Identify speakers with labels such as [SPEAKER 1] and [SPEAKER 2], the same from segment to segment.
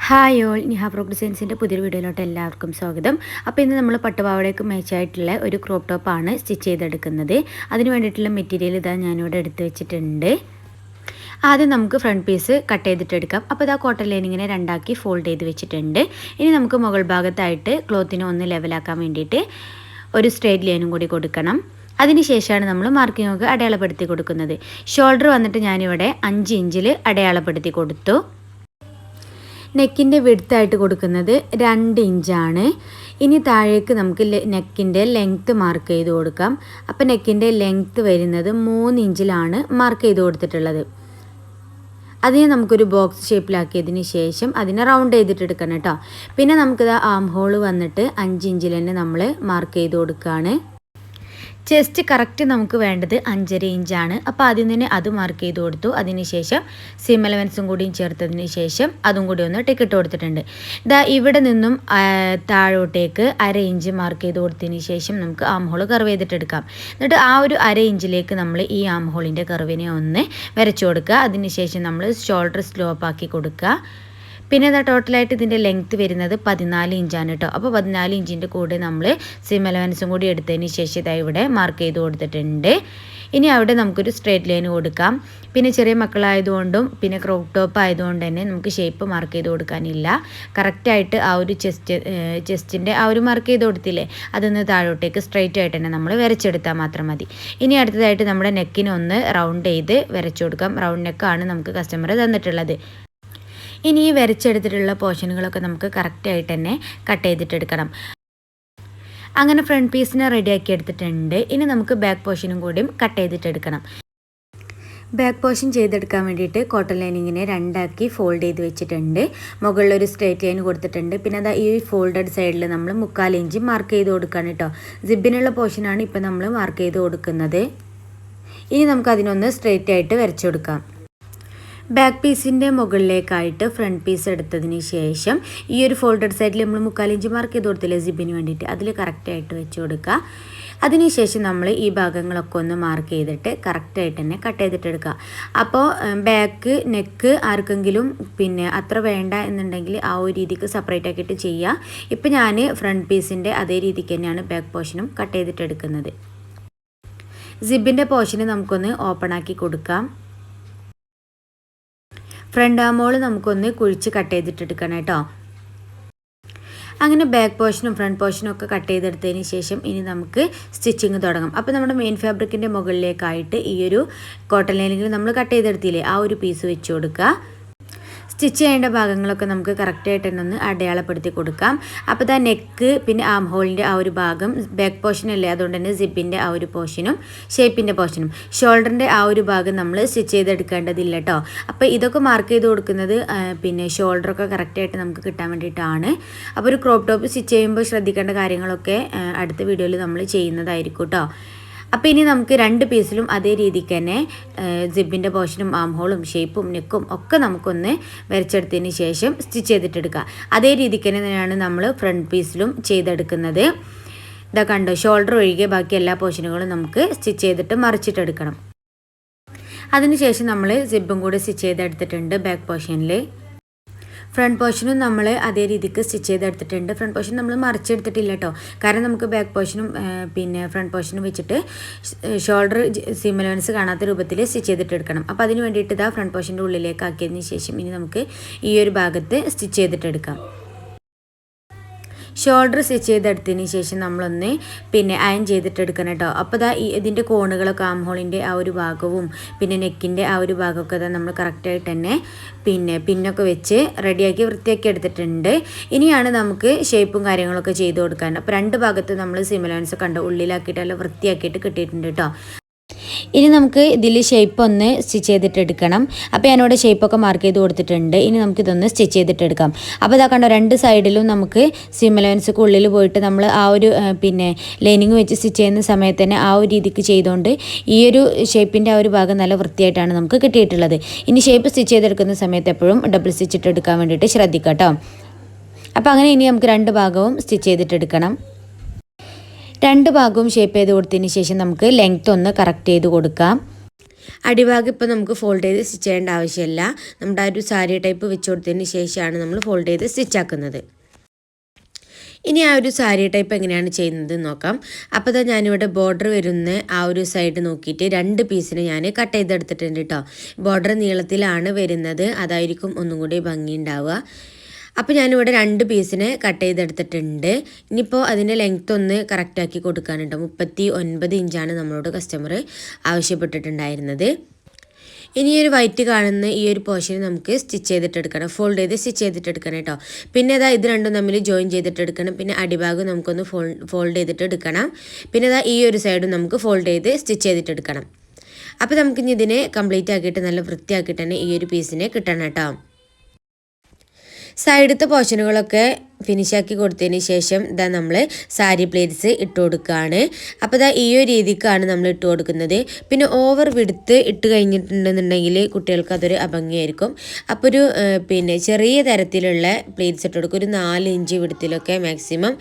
[SPEAKER 1] Hi all, Niha pro ഡിസൈൻസിൻ്റെ പുതിയൊരു വീഡിയോയിലോട്ട് എല്ലാവർക്കും സ്വാഗതം. അപ്പോൾ ഇന്ന് നമ്മൾ പട്ടുപാവാടയ്ക്ക് മാച്ചായിട്ടുള്ള ഒരു ക്രോപ്പ് ടോപ്പാണ് സ്റ്റിച്ച് ചെയ്തെടുക്കുന്നത്. അതിന് വേണ്ടിയിട്ടുള്ള മെറ്റീരിയൽ ഇതാ ഞാനിവിടെ എടുത്ത് വെച്ചിട്ടുണ്ട്. ആദ്യം നമുക്ക് ഫ്രണ്ട് പീസ് കട്ട് ചെയ്തിട്ടെടുക്കാം. അപ്പോൾ ഇതാ കോട്ടൺ ലൈനിങ്ങിനെ രണ്ടാക്കി ഫോൾഡ് ചെയ്ത് വെച്ചിട്ടുണ്ട്. ഇനി നമുക്ക് മുകൾ ഭാഗത്തായിട്ട് ക്ലോത്തിനെ ഒന്ന് ലെവലാക്കാൻ വേണ്ടിയിട്ട് ഒരു സ്ട്രെയിറ്റ് ലൈനും കൂടി കൊടുക്കണം. അതിനുശേഷമാണ് നമ്മൾ മാർക്കിങ്ങൊക്കെ അടയാളപ്പെടുത്തി കൊടുക്കുന്നത്. ഷോൾഡർ വന്നിട്ട് ഞാനിവിടെ 5 ഇഞ്ചിൽ അടയാളപ്പെടുത്തി കൊടുത്തു. നെക്കിൻ്റെ വിഡ്ത്തായിട്ട് കൊടുക്കുന്നത് 2 ഇഞ്ചാണ്. ഇനി താഴേക്ക് നമുക്ക് നെക്കിൻ്റെ ലെങ്ത്ത് മാർക്ക് ചെയ്ത് കൊടുക്കാം. അപ്പോൾ നെക്കിൻ്റെ ലെങ്ത്ത് വരുന്നത് 3 ഇഞ്ചിലാണ് മാർക്ക് ചെയ്ത് കൊടുത്തിട്ടുള്ളത്. അതിനെ നമുക്കൊരു ബോക്സ് ഷേപ്പിലാക്കിയതിന് ശേഷം അതിനെ റൗണ്ട് ചെയ്തിട്ടെടുക്കണം കേട്ടോ. പിന്നെ നമുക്കിത് ആം ഹോൾ വന്നിട്ട് 5 ഇഞ്ചിൽ തന്നെ നമ്മൾ മാർക്ക് ചെയ്ത് കൊടുക്കുകയാണ്. ചെസ്റ്റ് കറക്റ്റ് നമുക്ക് വേണ്ടത് 5.5 ഇഞ്ചാണ്. അപ്പോൾ ആദ്യം തന്നെ അത് മാർക്ക് ചെയ്ത് കൊടുത്തു. അതിനുശേഷം സീം എലവൻസും കൂടിയും ചേർത്തതിന് ശേഷം അതും കൂടി ഒന്ന് ടിക്കിട്ട് കൊടുത്തിട്ടുണ്ട്. ഇതാ ഇവിടെ നിന്നും താഴോട്ടേക്ക് 1/2 ഇഞ്ച് മാർക്ക് ചെയ്ത് കൊടുത്തതിന് ശേഷം നമുക്ക് ആം ഹോൾ കർവ് ചെയ്തിട്ടെടുക്കാം. എന്നിട്ട് ആ ഒരു 1/2 ഇഞ്ചിലേക്ക് നമ്മൾ ഈ ആം ഹോളിൻ്റെ കർവിനെ ഒന്ന് വരച്ചു കൊടുക്കുക. അതിനുശേഷം നമ്മൾ ഷോൾഡർ സ്ലോപ്പ് ആക്കി കൊടുക്കുക. പിന്നെ ഇതാ ടോട്ടലായിട്ട് ഇതിൻ്റെ ലെങ്ത്ത് വരുന്നത് 14 ഇഞ്ചാണ് കേട്ടോ. അപ്പോൾ 14 ഇഞ്ചിൻ്റെ കൂടെ നമ്മൾ സീം എലവൻസും കൂടി എടുത്തതിന് ശേഷം ഇതാ ഇവിടെ മാർക്ക് ചെയ്ത് കൊടുത്തിട്ടുണ്ട്. ഇനി അവിടെ നമുക്കൊരു സ്ട്രേറ്റ് ലൈൻ കൊടുക്കാം. പിന്നെ ചെറിയ മക്കളായതുകൊണ്ടും പിന്നെ ക്രോപ്പ് ടോപ്പ് ആയതുകൊണ്ട് തന്നെ നമുക്ക് ഷേപ്പ് മാർക്ക് ചെയ്ത് കൊടുക്കാനില്ല. കറക്റ്റായിട്ട് ആ ഒരു ചെസ്റ്റിൻ്റെ ആ ഒരു മാർക്ക് ചെയ്ത് കൊടുത്തില്ലേ, അതൊന്ന് താഴോട്ടേക്ക് സ്ട്രൈറ്റ് ആയിട്ട് തന്നെ നമ്മൾ വരച്ചെടുത്താൽ മാത്രം മതി. ഇനി അടുത്തതായിട്ട് നമ്മുടെ നെക്കിനെ ഒന്ന് റൗണ്ട് ചെയ്ത് വരച്ചു കൊടുക്കാം. റൗണ്ട് നെക്കാണ് നമുക്ക് കസ്റ്റമർ തന്നിട്ടുള്ളത്. ഇനി ഈ വരച്ചെടുത്തിട്ടുള്ള പോർഷനുകളൊക്കെ നമുക്ക് കറക്റ്റായിട്ട് തന്നെ കട്ട് ചെയ്തിട്ടെടുക്കണം. അങ്ങനെ ഫ്രണ്ട് പീസിനെ റെഡിയാക്കി എടുത്തിട്ടുണ്ട്. ഇനി നമുക്ക് ബാക്ക് പോർഷനും കൂടിയും കട്ട് ചെയ്തിട്ടെടുക്കണം. ബാക്ക് പോർഷൻ ചെയ്തെടുക്കാൻ വേണ്ടിയിട്ട് കോട്ടൺ ലൈനിങ്ങിനെ രണ്ടാക്കി ഫോൾഡ് ചെയ്ത് വെച്ചിട്ടുണ്ട്. മുകളിലൊരു സ്ട്രേറ്റ് ലൈൻ കൊടുത്തിട്ടുണ്ട്. പിന്നെ അതാ ഈ ഫോൾഡഡ് സൈഡിൽ നമ്മൾ 3/4 ഇഞ്ച് മാർക്ക് ചെയ്ത് കൊടുക്കണം കേട്ടോ. സിബിനുള്ള പോർഷനാണ് ഇപ്പോൾ നമ്മൾ മാർക്ക് ചെയ്ത് കൊടുക്കുന്നത്. ഇനി നമുക്കതിനൊന്ന് സ്ട്രേറ്റ് ആയിട്ട് വരച്ചു കൊടുക്കാം. ബാക്ക് പീസിൻ്റെ മുകളിലേക്കായിട്ട് ഫ്രണ്ട് പീസ് എടുത്തതിന് ശേഷം ഈ ഒരു ഫോൾഡഡ് സൈഡിൽ നമ്മൾ 3/4 ഇഞ്ച് മാർക്ക് ചെയ്ത് കൊടുത്തില്ലേ സിബിന് വേണ്ടിയിട്ട്, അതിൽ കറക്റ്റായിട്ട് വെച്ച് കൊടുക്കുക. അതിനുശേഷം നമ്മൾ ഈ ഭാഗങ്ങളൊക്കെ ഒന്ന് മാർക്ക് ചെയ്തിട്ട് കറക്റ്റായിട്ട് തന്നെ കട്ട് ചെയ്തിട്ടെടുക്കുക. അപ്പോൾ ബാക്ക് നെക്ക് ആർക്കെങ്കിലും പിന്നെ അത്ര വേണ്ട എന്നുണ്ടെങ്കിൽ ആ ഒരു രീതിക്ക് സെപ്പറേറ്റ് ആക്കിയിട്ട് ചെയ്യുക. ഇപ്പം ഞാൻ ഫ്രണ്ട് പീസിൻ്റെ അതേ രീതിക്ക് തന്നെയാണ് ബാക്ക് പോർഷനും കട്ട് ചെയ്തിട്ടെടുക്കുന്നത്. സിബിൻ്റെ പോർഷന് നമുക്കൊന്ന് ഓപ്പൺ ആക്കി കൊടുക്കാം. ഫ്രണ്ട് ആമോൾ നമുക്കൊന്ന് കുഴിച്ച് കട്ട് ചെയ്തിട്ടെടുക്കണം കേട്ടോ. അങ്ങനെ ബാക്ക് പോർഷനും ഫ്രണ്ട് പോർഷനും ഒക്കെ കട്ട് ചെയ്തെടുത്തതിന് ശേഷം ഇനി നമുക്ക് സ്റ്റിച്ചിങ് തുടങ്ങാം. അപ്പോൾ നമ്മുടെ മെയിൻ ഫാബ്രിക്കിൻ്റെ മുകളിലേക്കായിട്ട് ഈ ഒരു കോട്ടൺ ലൈനിങ്ങിൽ നമ്മൾ കട്ട് ചെയ്തെടുത്തില്ലേ, ആ ഒരു പീസ് വെച്ച് കൊടുക്കുക. സ്റ്റിച്ച് ചെയ്യേണ്ട ഭാഗങ്ങളൊക്കെ നമുക്ക് കറക്റ്റായിട്ട് തന്നെ ഒന്ന് അടയാളപ്പെടുത്തി കൊടുക്കാം. അപ്പോൾ ഇതാ നെക്ക് പിന്നെ ആം ഹോളിൻ്റെ ആ ഒരു ഭാഗം ബാക്ക് പോർഷനല്ലേ, അതുകൊണ്ട് തന്നെ സിബിൻ്റെ ആ ഒരു പോർഷനും ഷേപ്പിൻ്റെ പോർഷനും ഷോൾഡറിൻ്റെ ആ ഒരു ഭാഗം നമ്മൾ സ്റ്റിച്ച് ചെയ്തെടുക്കേണ്ടതില്ല കേട്ടോ. അപ്പോൾ ഇതൊക്കെ മാർക്ക് ചെയ്ത് കൊടുക്കുന്നത് പിന്നെ ഷോൾഡറൊക്കെ കറക്റ്റായിട്ട് നമുക്ക് കിട്ടാൻ വേണ്ടിയിട്ടാണ്. അപ്പോൾ ഒരു ക്രോപ്പ് ടോപ്പ് സ്റ്റിച്ച് ചെയ്യുമ്പോൾ ശ്രദ്ധിക്കേണ്ട കാര്യങ്ങളൊക്കെ അടുത്ത വീഡിയോയിൽ നമ്മൾ ചെയ്യുന്നതായിരിക്കും കേട്ടോ. അപ്പോൾ ഇനി നമുക്ക് 2 പീസിലും അതേ രീതിക്ക് തന്നെ സിബിൻ്റെ പോർഷനും ആം ഹോളും ഷേപ്പും നെക്കും ഒക്കെ നമുക്കൊന്ന് വരച്ചെടുത്തതിന് ശേഷം സ്റ്റിച്ച് ചെയ്തിട്ടെടുക്കുക. അതേ രീതിക്ക് തന്നെയാണ് നമ്മൾ ഫ്രണ്ട് പീസിലും ചെയ്തെടുക്കുന്നത്. ഇതാ കണ്ടോ, ഷോൾഡർ ഒഴികെ ബാക്കി എല്ലാ പോർഷനുകളും നമുക്ക് സ്റ്റിച്ച് ചെയ്തിട്ട് മറിച്ചിട്ടെടുക്കണം. അതിനുശേഷം നമ്മൾ സിബും കൂടി സ്റ്റിച്ച് ചെയ്തെടുത്തിട്ടുണ്ട് ബാക്ക് പോർഷനിൽ. ഫ്രണ്ട് പോർഷനും നമ്മൾ അതേ രീതിക്ക് സ്റ്റിച്ച് ചെയ്തെടുത്തിട്ടുണ്ട്. ഫ്രണ്ട് പോർഷൻ നമ്മൾ മറിച്ചെടുത്തിട്ടില്ല കേട്ടോ. കാരണം നമുക്ക് ബാക്ക് പോർഷനും പിന്നെ ഫ്രണ്ട് പോർഷനും വെച്ചിട്ട് ഷോൾഡർ സീം അലവൻസ് കാണാത്ത രൂപത്തിൽ സ്റ്റിച്ച് ചെയ്തിട്ടെടുക്കണം. അപ്പോൾ അതിന് വേണ്ടിയിട്ട് ഇതാ ഫ്രണ്ട് പോർഷൻ്റെ ഉള്ളിലേക്ക് ആക്കിയതിന് ശേഷം ഇനി നമുക്ക് ഈ ഒരു ഭാഗത്ത് സ്റ്റിച്ച് ചെയ്തിട്ടെടുക്കാം. ഷോൾഡർ സ്റ്റിച്ച് ചെയ്തെടുത്തതിന് ശേഷം നമ്മളൊന്ന് പിന്നെ അയൺ ചെയ്തിട്ടെടുക്കണം കേട്ടോ. അപ്പോൾ ഇതാ ഇതിൻ്റെ കോണുകളൊക്കെ ആം ഹോളിൻ്റെ ആ ഒരു ഭാഗവും പിന്നെ നെക്കിൻ്റെ ആ ഒരു ഭാഗമൊക്കെ ഇതാ നമ്മൾ കറക്റ്റായിട്ട് തന്നെ പിന്നൊക്കെ വെച്ച് റെഡിയാക്കി വൃത്തിയാക്കി എടുത്തിട്ടുണ്ട്. ഇനിയാണ് നമുക്ക് ഷേപ്പും കാര്യങ്ങളൊക്കെ ചെയ്ത് കൊടുക്കാൻ. അപ്പോൾ 2 ഭാഗത്ത് നമ്മൾ സീം അലവൻസ് കണ്ട് ഉള്ളിലാക്കിയിട്ട് നല്ല വൃത്തിയാക്കിയിട്ട് കിട്ടിയിട്ടുണ്ട് കേട്ടോ. ഇനി നമുക്ക് ഇതിൽ ഷേപ്പ് ഒന്ന് സ്റ്റിച്ച് ചെയ്തിട്ടെടുക്കണം. അപ്പോൾ ഞാനിവിടെ ഷേപ്പൊക്കെ മാർക്ക് ചെയ്ത് കൊടുത്തിട്ടുണ്ട്. ഇനി നമുക്കിതൊന്ന് സ്റ്റിച്ച് ചെയ്തിട്ടെടുക്കാം. അപ്പോൾ ഇതാ കണ്ടോ, 2 സൈഡിലും നമുക്ക് സീം അലവൻസൊക്കെ ഉള്ളിൽ പോയിട്ട് നമ്മൾ ആ ഒരു പിന്നെ ലൈനിങ് വെച്ച് സ്റ്റിച്ച് ചെയ്യുന്ന സമയത്ത് തന്നെ ആ ഒരു രീതിക്ക് ചെയ്തുകൊണ്ട് ഈ ഒരു ഷേപ്പിൻ്റെ ആ ഒരു ഭാഗം നല്ല വൃത്തിയായിട്ടാണ് നമുക്ക് കിട്ടിയിട്ടുള്ളത്. ഇനി ഷേപ്പ് സ്റ്റിച്ച് ചെയ്തെടുക്കുന്ന സമയത്ത് എപ്പോഴും ഡബിൾ സ്റ്റിച്ച് ഇട്ടെടുക്കാൻ വേണ്ടിയിട്ട് ശ്രദ്ധിക്കാം കേട്ടോ. അപ്പോൾ അങ്ങനെ ഇനി നമുക്ക് 2 ഭാഗവും സ്റ്റിച്ച് ചെയ്തിട്ടെടുക്കണം. 2 ഭാഗവും ഷേപ്പ് ചെയ്ത് കൊടുത്തതിന് ശേഷം നമുക്ക് ലെങ്ത്ത് ഒന്ന് കറക്റ്റ് ചെയ്ത് കൊടുക്കാം. അടിഭാഗം ഇപ്പോൾ നമുക്ക് ഫോൾഡ് ചെയ്ത് സ്റ്റിച്ച് ചെയ്യേണ്ട ആവശ്യമില്ല. നമ്മുടെ ആ ഒരു സാരി ടൈപ്പ് വെച്ച് കൊടുത്തതിന് ശേഷമാണ് നമ്മൾ ഫോൾഡ് ചെയ്ത് സ്റ്റിച്ചാക്കുന്നത്. ഇനി ആ ഒരു സാരി ടൈപ്പ് എങ്ങനെയാണ് ചെയ്യുന്നത് നോക്കാം. അപ്പോൾ ഇതാ ഞാനിവിടെ ബോർഡർ വരുന്ന ആ ഒരു സൈഡ് നോക്കിയിട്ട് 2 പീസിന് ഞാൻ കട്ട് ചെയ്തെടുത്തിട്ടുണ്ട് കേട്ടോ. ബോർഡർ നീളത്തിലാണ് വരുന്നത്, അതായിരിക്കും ഒന്നും കൂടി ഭംഗി ഉണ്ടാവുക. അപ്പോൾ ഞാനിവിടെ 2 പീസിനെ കട്ട് ചെയ്തെടുത്തിട്ടുണ്ട്. ഇനിയിപ്പോൾ അതിൻ്റെ ലെങ്ത്ത് ഒന്ന് കറക്റ്റാക്കി കൊടുക്കാനുണ്ട്. 39 ഇഞ്ചാണ് നമ്മളോട് കസ്റ്റമർ ആവശ്യപ്പെട്ടിട്ടുണ്ടായിരുന്നത്. ഇനി ഒരു വൈറ്റ് കാണുന്ന ഈ ഒരു പോർഷൻ നമുക്ക് സ്റ്റിച്ച് ചെയ്തിട്ടെടുക്കണം, ഫോൾഡ് ചെയ്ത് സ്റ്റിച്ച് ചെയ്തിട്ടെടുക്കണം കേട്ടോ. പിന്നെ ഇതാ ഇത് രണ്ടും തമ്മിൽ ജോയിൻ ചെയ്തിട്ടെടുക്കണം. പിന്നെ അടിഭാഗം നമുക്കൊന്ന് ഫോൾഡ് ചെയ്തിട്ട് എടുക്കണം. പിന്നെ ഇതാ ഈ ഒരു സൈഡും നമുക്ക് ഫോൾഡ് ചെയ്ത് സ്റ്റിച്ച് ചെയ്തിട്ടെടുക്കണം. അപ്പോൾ നമുക്കിനി ഇതിനെ കംപ്ലീറ്റ് ആക്കിയിട്ട് നല്ല വൃത്തിയാക്കിയിട്ട് തന്നെ ഈ ഒരു പീസിനെ കിട്ടണം കേട്ടോ. സൈഡത്തെ പോർഷനുകളൊക്കെ ഫിനിഷാക്കി കൊടുത്തതിന് ശേഷം ഇതാ നമ്മൾ സാരി പ്ലേറ്റ്സ് ഇട്ട് കൊടുക്കുകയാണ്. അപ്പോൾ ഇതാ ഈ ഒരു രീതിക്കാണ് നമ്മൾ ഇട്ട് കൊടുക്കുന്നത്. പിന്നെ ഓവർ വിടുത്ത് ഇട്ട് കഴിഞ്ഞിട്ടുണ്ടെന്നുണ്ടെങ്കിൽ കുട്ടികൾക്ക് അതൊരു അഭംഗിയായിരിക്കും. അപ്പോൾ ഒരു പിന്നെ ചെറിയ തരത്തിലുള്ള പ്ലേറ്റ്സ് ഇട്ട് കൊടുക്കും. ഒരു 4 ഇഞ്ച് വിടുത്തിലൊക്കെ മാക്സിമം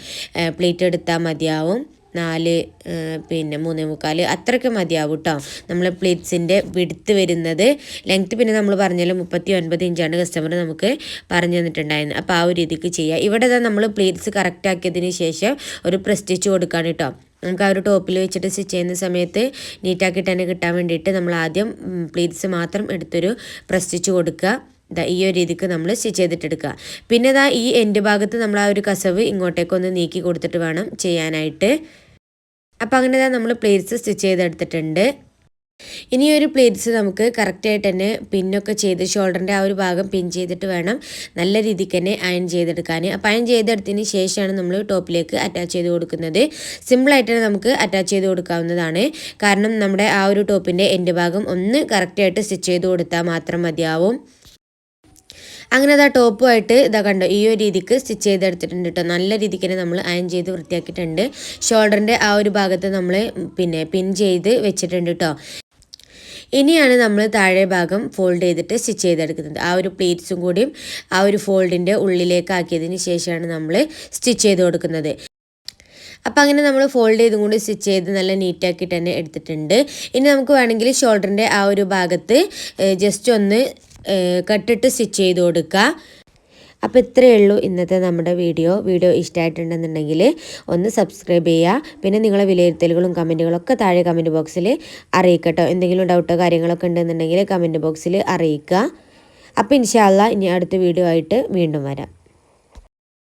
[SPEAKER 1] പ്ലേറ്റ് എടുത്താൽ മതിയാവും. 4 പിന്നെ 3/4 അത്രയ്ക്ക് മതിയാവും കേട്ടോ. നമ്മൾ പ്ലേറ്റ്സിൻ്റെ വിടുത്ത് വരുന്നത്. ലെങ്ത്ത് പിന്നെ നമ്മൾ പറഞ്ഞാലും 39 ഇഞ്ചാണ് കസ്റ്റമർ നമുക്ക് പറഞ്ഞു തന്നിട്ടുണ്ടായിരുന്നു. അപ്പോൾ ആ ഒരു രീതിക്ക് ചെയ്യുക. ഇവിടെ നമ്മൾ പ്ലേറ്റ്സ് കറക്റ്റ് ആക്കിയതിന് ശേഷം ഒരു പ്രസ്റ്റിച്ച് കൊടുക്കുകയാണ് കേട്ടോ. നമുക്ക് ആ ഒരു ടോപ്പിൽ വെച്ചിട്ട് സ്റ്റിച്ച് ചെയ്യുന്ന സമയത്ത് നീറ്റാക്കിയിട്ട് തന്നെ കിട്ടാൻ വേണ്ടിയിട്ട് നമ്മൾ ആദ്യം പ്ലേറ്റ്സ് മാത്രം എടുത്തൊരു പ്രസ്റ്റിച്ച് കൊടുക്കുക. ഈ ഒരു രീതിക്ക് നമ്മൾ സ്റ്റിച്ച് ചെയ്തിട്ടെടുക്കുക. പിന്നെ ഈ എൻഡ് ഭാഗത്ത് നമ്മൾ ആ ഒരു കസവ് ഇങ്ങോട്ടേക്കൊന്ന് നീക്കി കൊടുത്തിട്ട് വേണം ചെയ്യാനായിട്ട്. അപ്പോൾ അങ്ങനെ നമ്മൾ പ്ലേറ്റ്സ് സ്റ്റിച്ച് ചെയ്തെടുത്തിട്ടുണ്ട്. ഇനി ഒരു പ്ലേറ്റ്സ് നമുക്ക് കറക്റ്റായിട്ട് തന്നെ പിന്നൊക്കെ ചെയ്ത് ഷോൾഡറിൻ്റെ ആ ഒരു ഭാഗം പിൻ ചെയ്തിട്ട് വേണം നല്ല രീതിക്ക് തന്നെ അയൺ ചെയ്തെടുക്കാൻ. അപ്പോൾ അയൺ ചെയ്തെടുത്തതിന് ശേഷമാണ് നമ്മൾ ടോപ്പിലേക്ക് അറ്റാച്ച് ചെയ്ത് കൊടുക്കുന്നത്. സിമ്പിളായിട്ട് തന്നെ നമുക്ക് അറ്റാച്ച് ചെയ്ത് കൊടുക്കാവുന്നതാണ്. കാരണം നമ്മുടെ ആ ഒരു ടോപ്പിൻ്റെ എൻഡ് ഭാഗം ഒന്ന് കറക്റ്റായിട്ട് സ്റ്റിച്ച് ചെയ്ത് കൊടുത്താൽ മാത്രം മതിയാവും. അങ്ങനെ അതാ ടോപ്പുമായിട്ട് ഇതാ കണ്ടോ ഈ ഒരു രീതിക്ക് സ്റ്റിച്ച് ചെയ്തെടുത്തിട്ടുണ്ട് കേട്ടോ. നല്ല രീതിക്ക് തന്നെ നമ്മൾ അയൺ ചെയ്ത് വൃത്തിയാക്കിയിട്ടുണ്ട്. ഷോൾഡറിൻ്റെ ആ ഒരു ഭാഗത്ത് നമ്മൾ പിന്നെ പിൻ ചെയ്ത് വെച്ചിട്ടുണ്ട് കേട്ടോ. ഇനിയാണ് നമ്മൾ താഴെ ഭാഗം ഫോൾഡ് ചെയ്തിട്ട് സ്റ്റിച്ച് ചെയ്തെടുക്കുന്നത്. ആ ഒരു പ്ലേറ്റ്സും കൂടിയും ആ ഒരു ഫോൾഡിൻ്റെ ഉള്ളിലേക്ക് ആക്കിയതിന് ശേഷമാണ് നമ്മൾ സ്റ്റിച്ച് ചെയ്ത് കൊടുക്കുന്നത്. അപ്പോൾ അങ്ങനെ നമ്മൾ ഫോൾഡ് ചെയ്തും കൂടി സ്റ്റിച്ച് ചെയ്ത് നല്ല നീറ്റാക്കിയിട്ട് തന്നെ എടുത്തിട്ടുണ്ട്. ഇനി നമുക്ക് വേണമെങ്കിൽ ഷോൾഡറിൻ്റെ ആ ഒരു ഭാഗത്ത് ജസ്റ്റ് ഒന്ന് കട്ടിട്ട് സ്റ്റിച്ച് ചെയ്ത് കൊടുക്കുക. അപ്പോൾ ഇത്രയേ ഉള്ളൂ ഇന്നത്തെ നമ്മുടെ വീഡിയോ ഇഷ്ടമായിട്ടുണ്ടെന്നുണ്ടെങ്കിൽ ഒന്ന് സബ്സ്ക്രൈബ് ചെയ്യുക. പിന്നെ നിങ്ങളെ വിലയിരുത്തലുകളും കമൻറ്റുകളൊക്കെ താഴെ കമൻറ്റ് ബോക്സിൽ അറിയിക്കട്ടോ. എന്തെങ്കിലും ഡൗട്ടോ കാര്യങ്ങളൊക്കെ ഉണ്ടെന്നുണ്ടെങ്കിൽ കമൻറ്റ് ബോക്സിൽ അറിയിക്കുക. അപ്പോൾ ഇൻഷാ അല്ലാഹ് ഇനി അടുത്ത വീഡിയോ ആയിട്ട് വീണ്ടും വരാം.